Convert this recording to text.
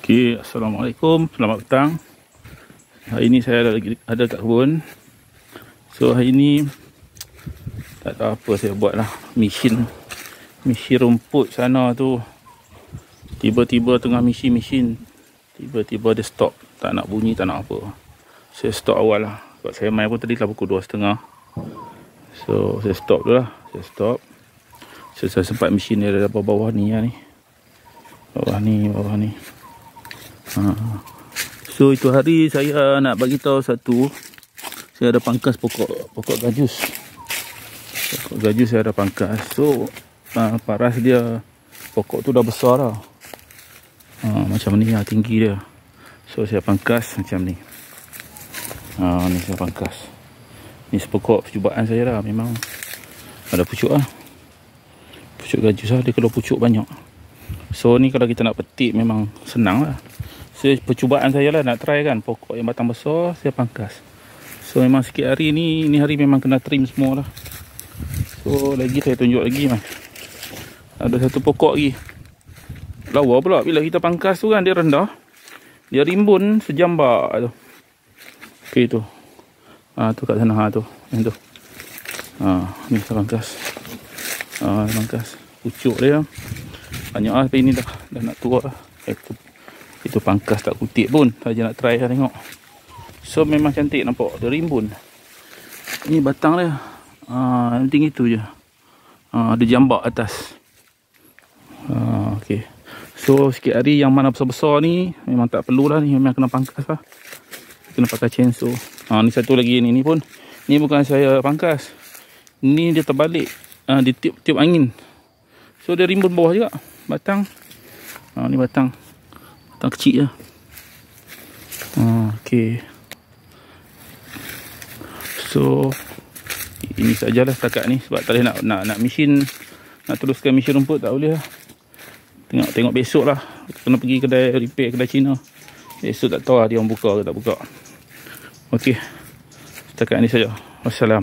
Okey, Assalamualaikum, selamat petang. Hari ni saya ada kat kebun. So hari ni tak tahu apa saya buat lah. Mesin rumput sana tu tiba-tiba tengah mesin tiba-tiba dia stop. Tak nak bunyi, tak nak apa. Saya stop awal lah. Sebab saya main pun tadi lah pukul 2.30. So saya stop dulu lah. So saya sempat mesin dia ada bawah ni lah ni. Bawah ni. So itu hari saya nak bagi tahu satu. Saya ada pangkas pokok gajus. Pokok gajus saya ada pangkas. So paras dia, pokok tu dah besar dah. Macam ni lah tinggi dia. So saya pangkas macam ni. Ni saya pangkas. Ni sepokok percubaan saya lah. Memang ada pucuk lah. Pucuk gajus lah. Dia kalau pucuk banyak. So ni kalau kita nak petik memang senang lah. So percubaan saya lah nak try kan. Pokok yang batang besar saya pangkas. So memang sikit hari ni hari memang kena trim semua lah. So lagi saya tunjuk lagi mas. Ada satu pokok lagi. Lawa pula bila kita pangkas tu kan dia rendah. Dia rimbun sejambak tu. Okey tu. Tu kat sana tu. Yang tu. Ni saya pangkas. Pangkas. Pucuk dia. Banyak lah tapi ni dah nak tua lah. Itu pangkas tak kutip pun. Saja nak try lah tengok. So memang cantik nampak. Dia rimbun. Ini batang dia. Yang tinggi tu je. Ada jambak atas. Okay. So sikit hari yang mana besar-besar ni memang tak perlulah ni. Memang kena pangkas lah. Kena pakai chainsaw. Ni satu lagi ni pun. Ni bukan saya pangkas. Ni dia terbalik. Dia tiup angin. So dia rimbun bawah juga. Batang. Ni batang. Batang kecil lah. Okay. So ini sajalah setakat ni. Sebab tak boleh nak mesin. Nak teruskan mesin rumput tak boleh lah. Tengok besok lah. Kena pergi kedai repair, kedai Cina. Besok tak tahu lah dia orang buka ke tak buka. Okay. Setakat ni saja. Wassalam.